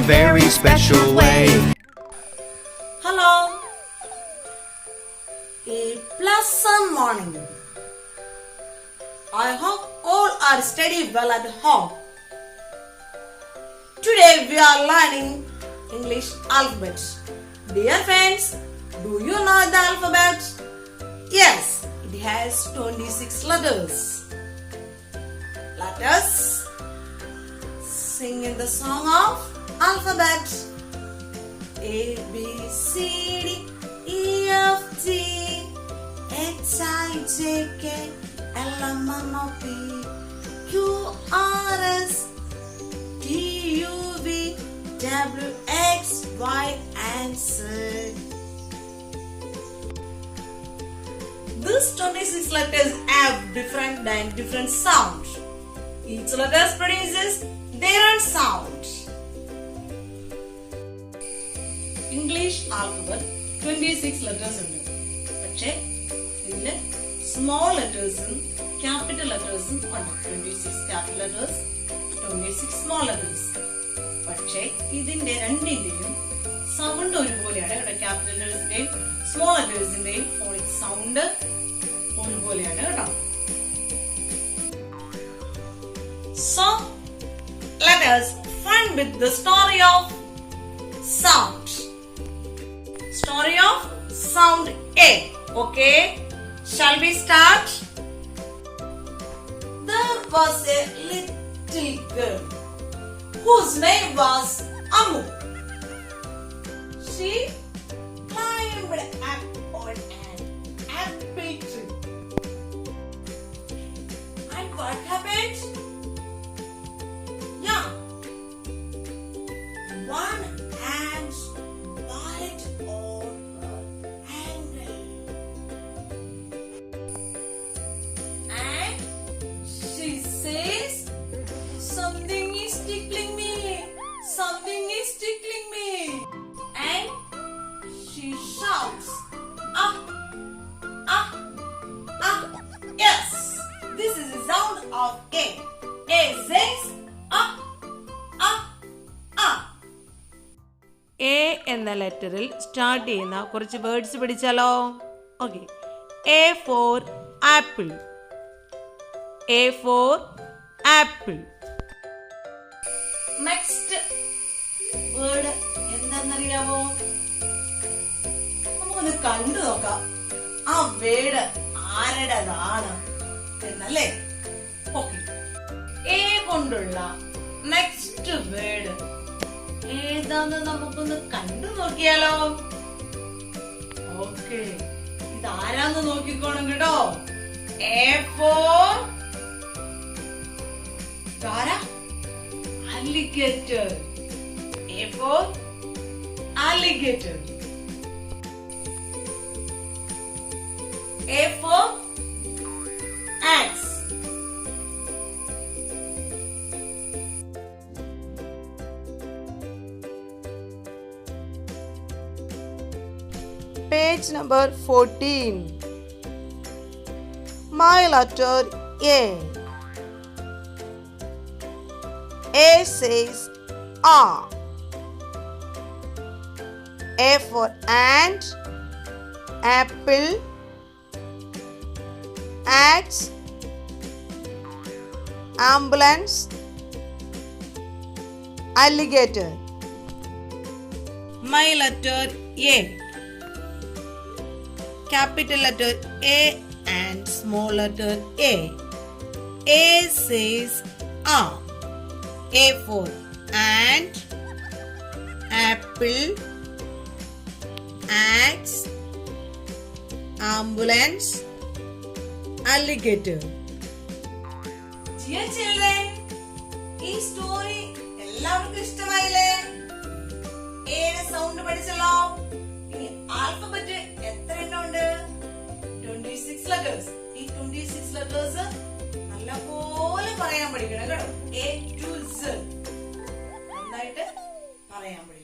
very special way. Hello. A pleasant morning. I hope all are studying well at home. Today we are learning English alphabet. Dear friends, do you know the alphabet? Yes, it has 26 letters. Let us sing in the song of alphabet. A, B, C, D, E, F, G, H, I, J, K, L, M, N, O, P, Q, R, S, T, U, V, W, X, Y, and Z. These 26 letters have different sounds. Each letter produces their own sound. English alphabet 26 letters ഉണ്ട്. പക്ഷേ ഇതിൽ small letters ഉം capital letters ഉം ഉണ്ട്. 26 capital letters, 26 small letters. പക്ഷേ ഇതിന്റെ രണ്ടിന്റെയും sound ഒരുപോലെയാണ്. കേട്ടോ, capital lettersന്റെയും small lettersന്റെയും phonic sound ഒരുപോലെയാണ് കേട്ടോ. So let us find with the story of sound. Story of sound A. Okay, shall we start? There was a little girl whose name was Amu. She climbed up on an apple tree. And what happened? Yeah, one ant bite on her ankle, and she says, "Something is tickling me. Something is tickling me." And she shouts, "Ah, ah, ah!" Yes, this is the sound of A. A says, "Ah, ah, ah." A എന്ന ലെറ്ററിൽ start ചെയ്യുന്ന കുറച്ച് words പഠിച്ചാലോ? Okay. A for apple. A for apple. Next word എന്താണെന്നറിയാമോ? നമുക്കൊന്ന് കണ്ടു നോക്കാം ആ word ആരുടേതാണ് എന്നല്ലേ. ഓക്കെ. A കൊണ്ടുള്ള നെക്സ്റ്റ് വേർഡ് ഏതാന്ന് നമുക്കൊന്ന് കണ്ടു നോക്കിയാലോ? ഓക്കെ, ഇതാരാന്ന് നോക്കിക്കോണം കേട്ടോ. A for alligator. A for alligator. A for axe. Page number 14. My letter A. A says ah. A for ant, apple, axe, ambulance, alligator. My letter A. Capital letter A and small letter A. A says ah. A for ant, apple, axe, ambulance, alligator. Dear children, ഈ story എല്ലാവർക്കും ഇഷ്ടമായില്ലേ? ഏത് sound പഠിച്ചല്ലോ? ഇനി alphabet എത്ര എണ്ണം ഉണ്ട്? 26 letters. ഈ 26 letters നല്ലപോലെ പറയാൻ പഠിക്കണം കേട്ടോ. A to Z നന്നായിട്ട് പറയാൻ പഠിക്കണം.